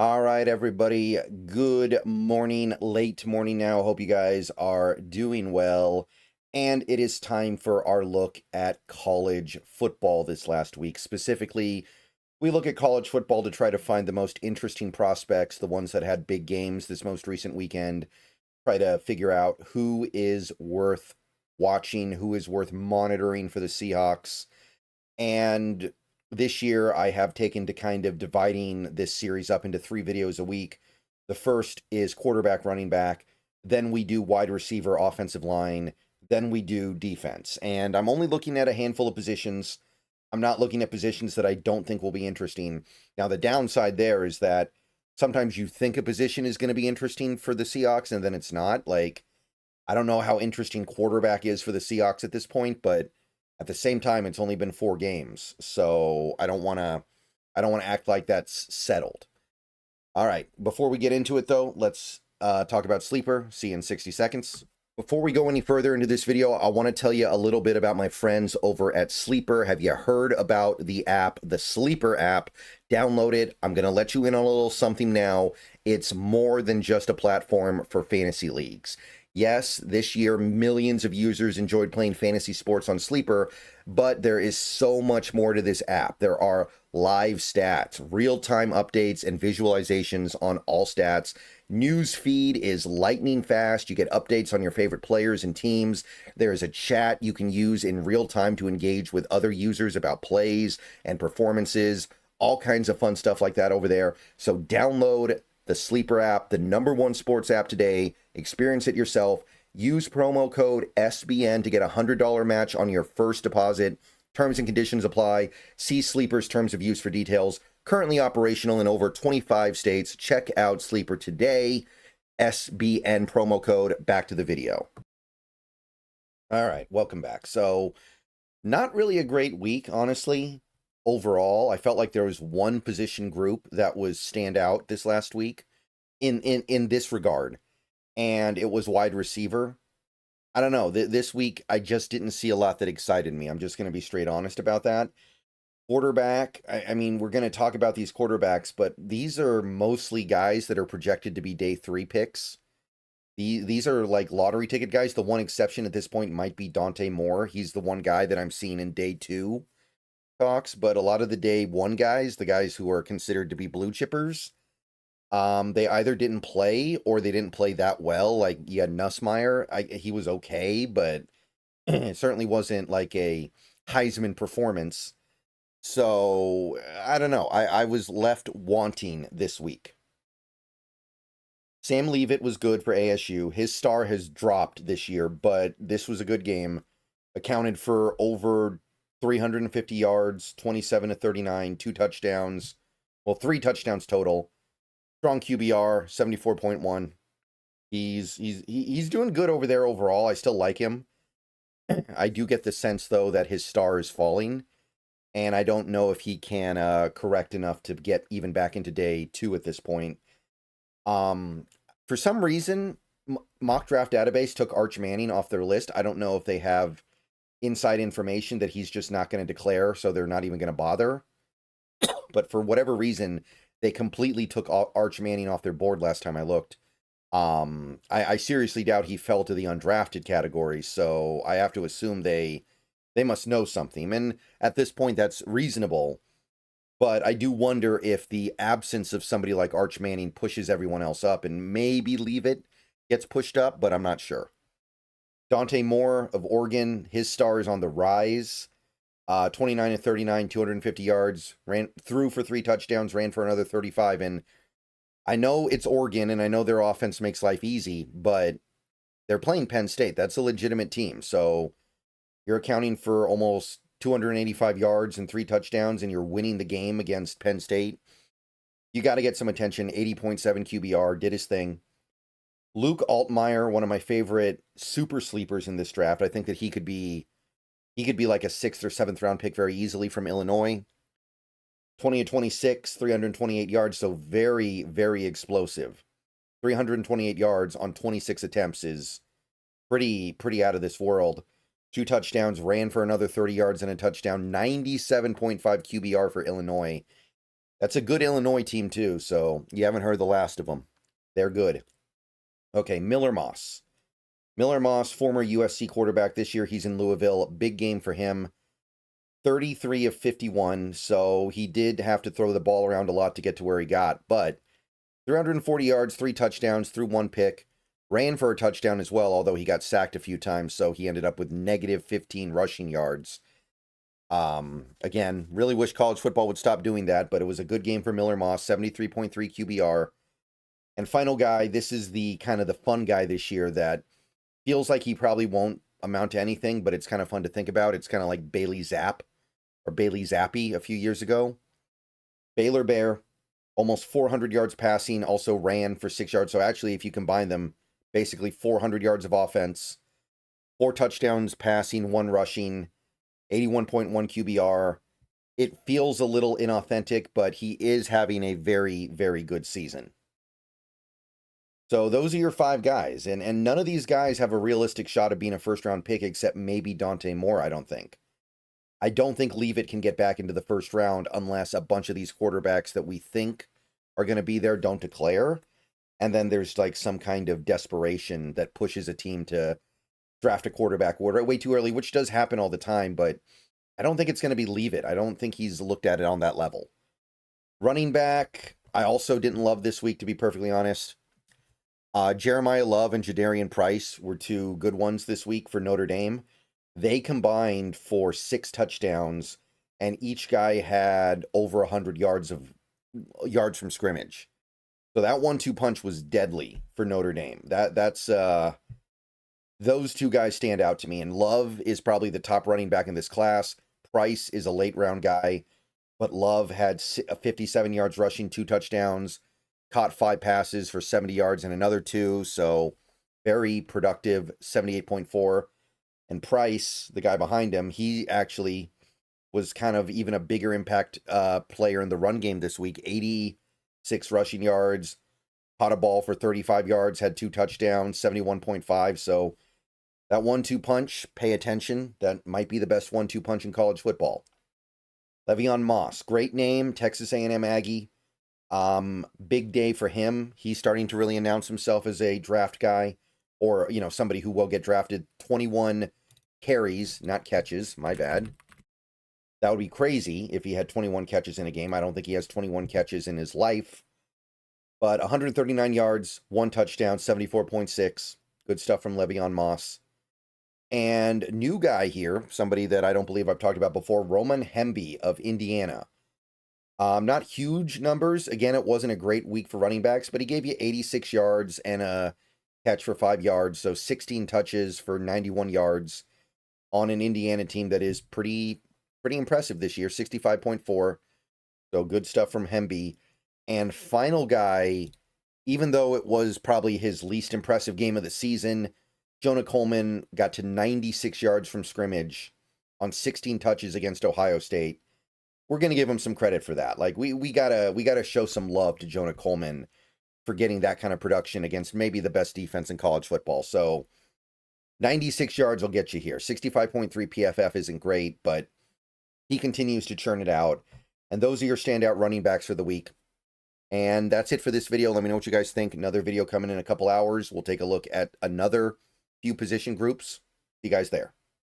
All right, everybody. Good morning, late morning now. Hope you guys are doing well. And it is time for our look at college football this last week. Specifically, we look at college football to try to find the most interesting prospects, the ones that had big games this most recent weekend, try to figure out who is worth watching, who is worth monitoring for the Seahawks. And this year, I have taken to kind of dividing this series up into 3 videos a week. The first is quarterback, running back. Then we do wide receiver, offensive line. Then we do defense. And I'm only looking at a handful of positions. I'm not looking at positions that I don't think will be interesting. Now, the downside there is that sometimes you think a position is going to be interesting for the Seahawks, and then it's not. Like, I don't know how interesting quarterback is for the Seahawks at this point, but at the same time, it's only been 4 games, so I don't want to act like that's settled. All right, before we get into it though, let's talk about Sleeper. See you in 60 seconds. Before we go any further into this video, I want to tell you a little bit about my friends over at Sleeper. Have you heard about the app, the Sleeper app? Download it. I'm going to let you in on a little something now. It's more than just a platform for fantasy leagues. Yes, this year, millions of users enjoyed playing fantasy sports on Sleeper, but there is so much more to this app. There are live stats, real-time updates, and visualizations on all stats. News feed is lightning fast. You get updates on your favorite players and teams. There is a chat you can use in real time to engage with other users about plays and performances. All kinds of fun stuff like that over there. So download the Sleeper app, the #1 sports app today. Experience it yourself. Use promo code SBN to get a $100 match on your first deposit. Terms and conditions apply. See Sleeper's terms of use for details. Currently operational in over 25 states. Check out Sleeper today. SBN promo code. Back to the video. All right, welcome back. So, not really a great week, honestly. Overall, I felt like there was one position group that was stand out this last week in this regard, and it was wide receiver. I don't know. This week, I just didn't see a lot that excited me. I'm just going to be straight honest about that. Quarterback, I mean, we're going to talk about these quarterbacks, but these are mostly guys that are projected to be day 3 picks. These are like lottery ticket guys. The one exception at this point might be Dante Moore. He's the one guy that I'm seeing in day 2 talks, but a lot of the day 1 guys, the guys who are considered to be blue chippers, they either didn't play or they didn't play that well. Like, you had Nussmeier. He was okay, but it certainly wasn't like a Heisman performance. So, I don't know. I was left wanting this week. Sam Leavitt was good for ASU. His star has dropped this year, but this was a good game. Accounted for over 350 yards, 27 to 39, 2 touchdowns. Well, 3 touchdowns total. Strong QBR, 74.1. He's doing good over there overall. I still like him. I do get the sense, though, that his star is falling, and I don't know if he can correct enough to get even back into day 2 at this point. For some reason, Mock Draft Database took Arch Manning off their list. I don't know if they have inside information that he's just not going to declare, so they're not even going to bother. But for whatever reason, they completely took Arch Manning off their board last time I looked. I seriously doubt he fell to the undrafted category, so I have to assume they must know something. And at this point, that's reasonable. But I do wonder if the absence of somebody like Arch Manning pushes everyone else up, and maybe Leavitt gets pushed up, but I'm not sure. Dante Moore of Oregon, his star is on the rise. 29 to 39, 250 yards, threw for 3 touchdowns, ran for another 35. And I know it's Oregon, and I know their offense makes life easy, but they're playing Penn State. That's a legitimate team. So you're accounting for almost 285 yards and 3 touchdowns, and you're winning the game against Penn State. You got to get some attention. 80.7 QBR, did his thing. Luke Altmaier, one of my favorite super sleepers in this draft. I think that he could be like a 6th or 7th round pick very easily from Illinois. 20 to 26, 328 yards, so very, very explosive. 328 yards on 26 attempts is pretty out of this world. 2 touchdowns, ran for another 30 yards and a touchdown. 97.5 QBR for Illinois. That's a good Illinois team, too, so you haven't heard the last of them. They're good. Okay, Miller Moss. Miller Moss, former USC quarterback this year. He's in Louisville. Big game for him. 33 of 51, so he did have to throw the ball around a lot to get to where he got, but 340 yards, 3 touchdowns, threw 1 pick. Ran for a touchdown as well, although he got sacked a few times, so he ended up with negative 15 rushing yards. Again, really wish college football would stop doing that, but it was a good game for Miller Moss, 73.3 QBR. And final guy, this is the kind of the fun guy this year that feels like he probably won't amount to anything, but it's kind of fun to think about. It's kind of like Bailey Zapp or Bailey Zappi a few years ago. Baylor Bear, almost 400 yards passing, also ran for 6 yards. So actually, if you combine them, basically 400 yards of offense, 4 touchdowns passing, 1 rushing, 81.1 QBR. It feels a little inauthentic, but he is having a very, very good season. So those are your 5 guys, and none of these guys have a realistic shot of being a first-round pick except maybe Dante Moore, I don't think. I don't think Leavitt can get back into the first round unless a bunch of these quarterbacks that we think are going to be there don't declare, and then there's like some kind of desperation that pushes a team to draft a quarterback way too early, which does happen all the time, but I don't think it's going to be Leavitt. I don't think he's looked at it on that level. Running back, I also didn't love this week, to be perfectly honest. Jeremiah Love and Jadarian Price were 2 good ones this week for Notre Dame. They combined for 6 touchdowns, and each guy had over 100 yards from scrimmage. So that 1-2 punch was deadly for Notre Dame. That's those 2 guys stand out to me. And Love is probably the top running back in this class. Price is a late round guy, but Love had 57 yards rushing, 2 touchdowns. Caught 5 passes for 70 yards and another 2, so very productive, 78.4. And Price, the guy behind him, he actually was kind of even a bigger impact player in the run game this week. 86 rushing yards, caught a ball for 35 yards, had 2 touchdowns, 71.5. So that 1-2 punch, pay attention. That might be the best 1-2 punch in college football. Le'Veon Moss, great name, Texas A&M Aggie. Big day for him. He's starting to really announce himself as a draft guy, or, you know, somebody who will get drafted. 21 carries, not catches, my bad. That would be crazy if he had 21 catches in a game. I don't think he has 21 catches in his life. But 139 yards, 1 touchdown, 74.6. Good stuff from Le'Veon Moss. And new guy here, somebody that I don't believe I've talked about before, Roman Hemby of Indiana. Not huge numbers. Again, it wasn't a great week for running backs, but he gave you 86 yards and a catch for 5 yards. So 16 touches for 91 yards on an Indiana team that is pretty impressive this year, 65.4. So good stuff from Hemby. And final guy, even though it was probably his least impressive game of the season, Jonah Coleman got to 96 yards from scrimmage on 16 touches against Ohio State. We're going to give him some credit for that. Like we gotta show some love to Jonah Coleman for getting that kind of production against maybe the best defense in college football. So 96 yards will get you here. 65.3 PFF isn't great, but he continues to churn it out. And those are your standout running backs for the week. And that's it for this video. Let me know what you guys think. Another video coming in a couple hours. We'll take a look at another few position groups. See you guys there.